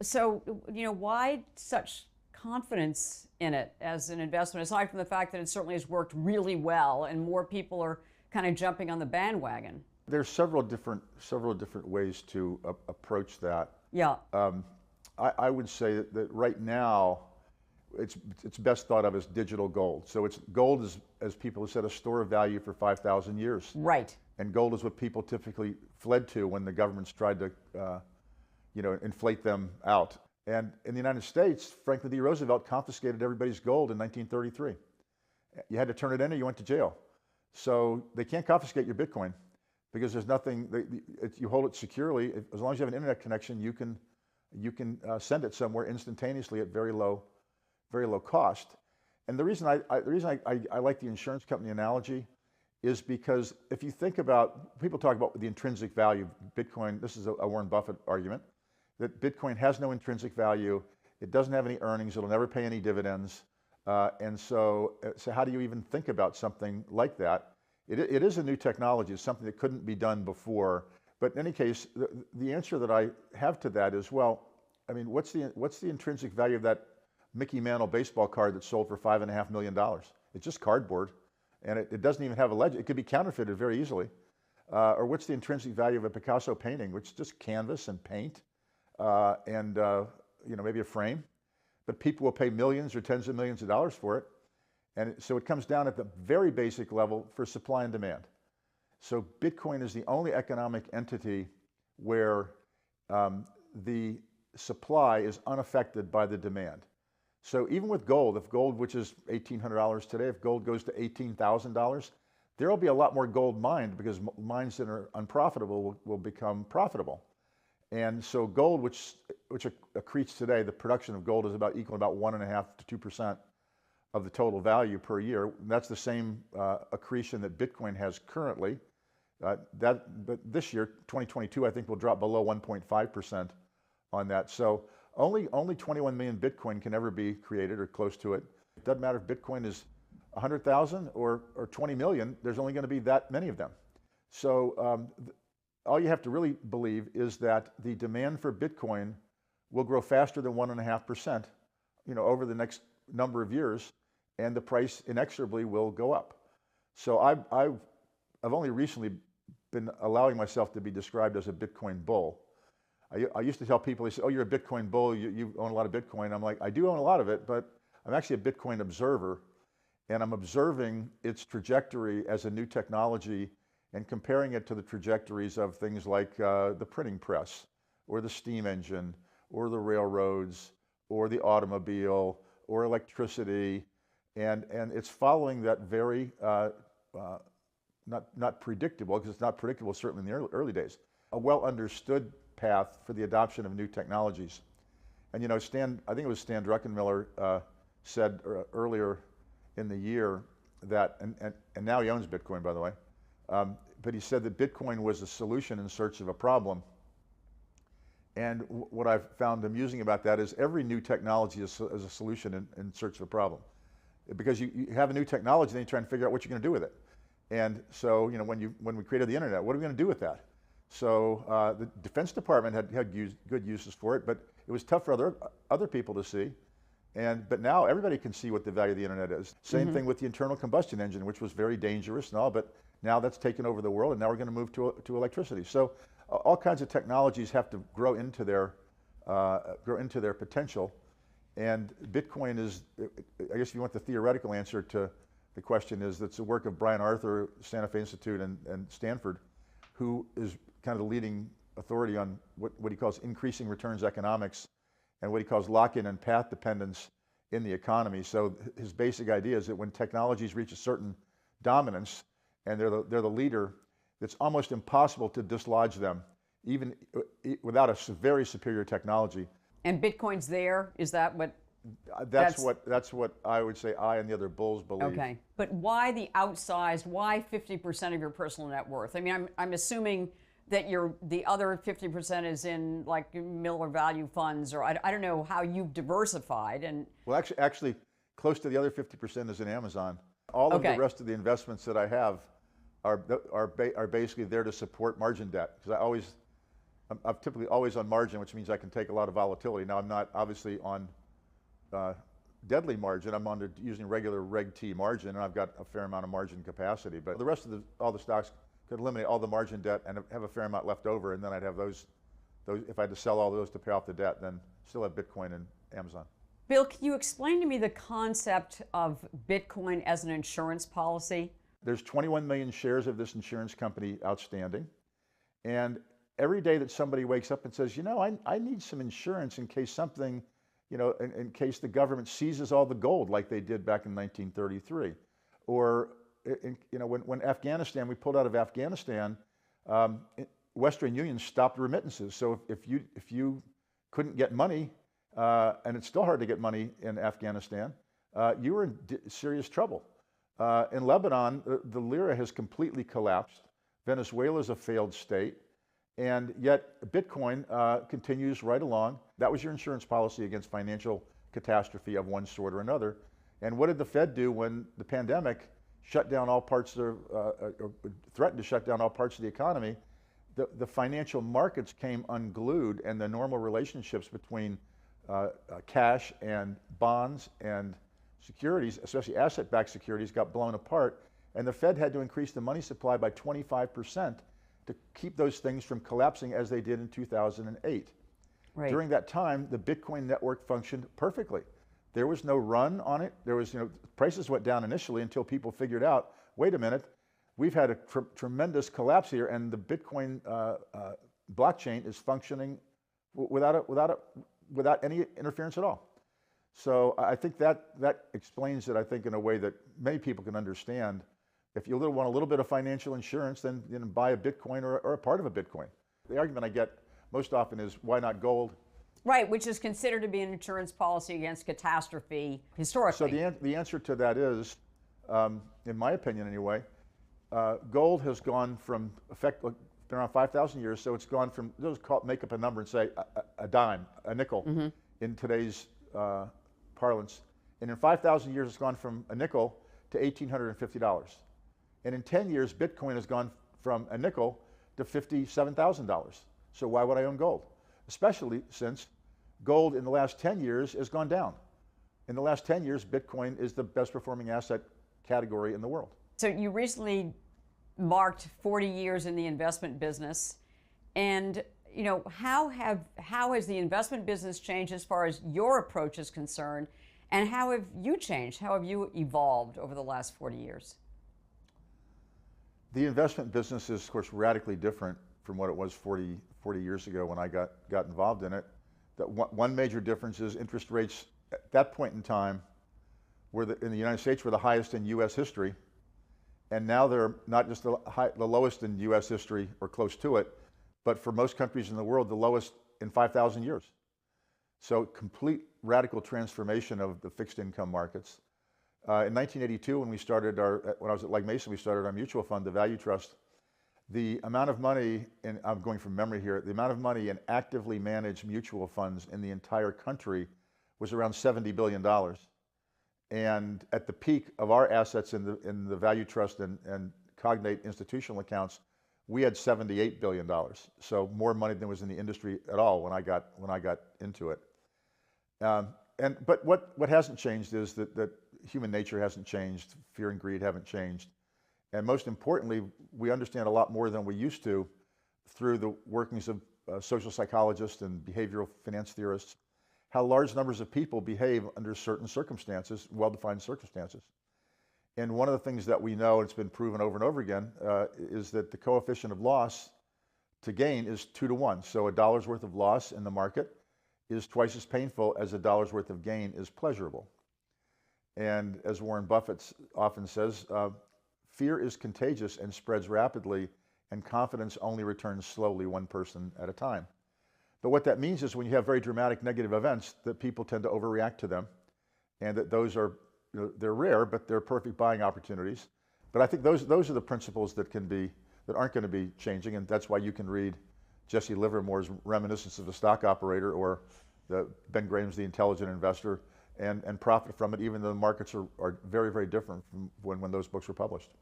So, why such confidence in it as an investment, aside from the fact that it certainly has worked really well and more people are kind of jumping on the bandwagon? There's several different ways to approach that. Yeah. Um, I would say that right now, it's best thought of as digital gold. So it's gold is, as people have said, a store of value for 5,000 years. Right. And gold is what people typically fled to when the governments tried to, inflate them out. And in the United States, Franklin D. Roosevelt confiscated everybody's gold in 1933. You had to turn it in or you went to jail. So they can't confiscate your Bitcoin because there's nothing, you hold it securely. As long as you have an internet connection, you can send it somewhere instantaneously at very low cost. And the reason I like the insurance company analogy is because if you think about, people talk about the intrinsic value of Bitcoin. This is a Warren Buffett argument, that Bitcoin has no intrinsic value. It doesn't have any earnings. It'll never pay any dividends. And so how do you even think about something like that? It is a new technology. It's something that couldn't be done before. But in any case, the answer that I have to that is, well, I mean, what's the intrinsic value of that Mickey Mantle baseball card that sold for $5.5 million? It's just cardboard, and it doesn't even have a legend. It could be counterfeited very easily. Or what's the intrinsic value of a Picasso painting, which is just canvas and paint and maybe a frame? But people will pay millions or tens of millions of dollars for it. And so it comes down at the very basic level for supply and demand. So Bitcoin is the only economic entity where the supply is unaffected by the demand. So even with gold, if gold, which is $1,800 today, if gold goes to $18,000, there will be a lot more gold mined because mines that are unprofitable will become profitable. And so gold, which accretes today, the production of gold is about equal to about 1.5% to 2% of the total value per year. That's the same accretion that Bitcoin has currently. But this year, 2022, I think will drop below 1.5% on that. So only 21 million Bitcoin can ever be created or close to it. It doesn't matter if Bitcoin is 100,000 or 20 million, there's only going to be that many of them. So all you have to really believe is that the demand for Bitcoin will grow faster than 1.5%, over the next number of years, and the price inexorably will go up. So I've only recently been allowing myself to be described as a Bitcoin bull. I used to tell people, they say, oh, you're a Bitcoin bull, you own a lot of Bitcoin. I'm like, I do own a lot of it, but I'm actually a Bitcoin observer, and I'm observing its trajectory as a new technology and comparing it to the trajectories of things like the printing press, or the steam engine, or the railroads, or the automobile, or electricity, and it's following that very, not predictable, because it's not predictable certainly in the early days, a well understood path for the adoption of new technologies. And I think it was Stan Druckenmiller said earlier in the year that, and now he owns Bitcoin, by the way, but he said that Bitcoin was a solution in search of a problem. And what I've found amusing about that is every new technology is a solution in search of a problem. Because you have a new technology, then you try and figure out what you're going to do with it. And so, when we created the internet, what are we going to do with that? So the Defense Department had good uses for it, but it was tough for other people to see. But now everybody can see what the value of the internet is. Same thing with the internal combustion engine, which was very dangerous and all, but now that's taken over the world, and now we're going to move to electricity. So all kinds of technologies have to grow into their potential. And Bitcoin is, I guess if you want the theoretical answer to the question, is that's the work of Brian Arthur, Santa Fe Institute, and Stanford, who is kind of the leading authority on what he calls increasing returns economics and what he calls lock-in and path dependence in the economy. So his basic idea is that when technologies reach a certain dominance and they're the leader, it's almost impossible to dislodge them, even without a very superior technology. And Bitcoin's there? Is that what? That's what I would say I and the other bulls believe. Okay, but why the outsized? Why 50% of your personal net worth? I mean, I'm assuming that the other 50% is in like Miller Value funds, or I don't know how you've diversified. And well, actually, close to the other 50% is in Amazon. All of the rest of the investments that I have are basically there to support margin debt, because I'm typically always on margin, which means I can take a lot of volatility. Now, I'm not obviously on deadly margin. I'm on using regular Reg T margin, and I've got a fair amount of margin capacity. But the rest of all the stocks could eliminate all the margin debt and have a fair amount left over, and then I'd have those. If I had to sell all those to pay off the debt, then still have Bitcoin and Amazon. Bill, can you explain to me the concept of Bitcoin as an insurance policy? There's 21 million shares of this insurance company outstanding. And every day that somebody wakes up and says, you know, I need some insurance in case something, you know, in case the government seizes all the gold like they did back in 1933. Or, you know, when Afghanistan, we pulled out of Afghanistan, Western Union stopped remittances. So if you couldn't get money, and it's still hard to get money in Afghanistan, you were in serious trouble. In Lebanon, the lira has completely collapsed. Venezuela is a failed state. And yet Bitcoin continues right along. That was your insurance policy against financial catastrophe of one sort or another. And what did the Fed do when the pandemic shut down all parts of, threatened to shut down all parts of the economy? The financial markets came unglued, and the normal relationships between cash and bonds and securities, especially asset-backed securities, got blown apart. And the Fed had to increase the money supply by 25% to keep those things from collapsing as they did in 2008. Right. During that time, the Bitcoin network functioned perfectly. There was no run on it. There was, you know, prices went down initially until people figured out, wait a minute, we've had a tremendous collapse here, and the Bitcoin blockchain is functioning without any interference at all. So I think that explains it, I think, in a way that many people can understand. If you want a little bit of financial insurance, then buy a Bitcoin or a part of a Bitcoin. The argument I get most often is, why not gold? Right, which is considered to be an insurance policy against catastrophe historically. So the answer to that is, in my opinion anyway, gold has gone from been around 5,000 years, so it's gone from, make up a number and say a dime, a nickel in today's parlance. And in 5,000 years, it's gone from a nickel to $1,850. And in 10 years, Bitcoin has gone from a nickel to $57,000. So why would I own gold? Especially since gold in the last 10 years has gone down. In the last 10 years, Bitcoin is the best performing asset category in the world. So you recently marked 40 years in the investment business. And you know, how has the investment business changed as far as your approach is concerned? And how have you changed? How have you evolved over the last 40 years? The investment business is, of course, radically different from what it was 40 years ago when I got involved in it. That one major difference is interest rates at that point in time in the United States were the highest in U.S. history, and now they're not just the lowest in U.S. history or close to it, but for most countries in the world, the lowest in 5,000 years. So complete radical transformation of the fixed income markets. In 1982, when I was at Legg Mason, we started our mutual fund, the Value Trust. The amount of money, and I'm going from memory here, the amount of money in actively managed mutual funds in the entire country was around $70 billion. And at the peak of our assets in the Value Trust and Cognate institutional accounts, we had $78 billion. So more money than was in the industry at all when I got into it. But what hasn't changed is that human nature hasn't changed, fear and greed haven't changed. And most importantly, we understand a lot more than we used to through the workings of social psychologists and behavioral finance theorists, how large numbers of people behave under certain circumstances, well-defined circumstances. And one of the things that we know, and it's been proven over and over again, is that the coefficient of loss to gain is 2 to 1. So $1 worth of loss in the market is twice as painful as $1 worth of gain is pleasurable. And as Warren Buffett often says, fear is contagious and spreads rapidly, and confidence only returns slowly, one person at a time. But what that means is when you have very dramatic negative events, that people tend to overreact to them, and that those are, you know, they're rare, but they're perfect buying opportunities. But I think those are the principles that aren't going to be changing, and that's why you can read Jesse Livermore's Reminiscence of a Stock Operator or Ben Graham's The Intelligent Investor and profit from it, even though the markets are very, very different from when those books were published.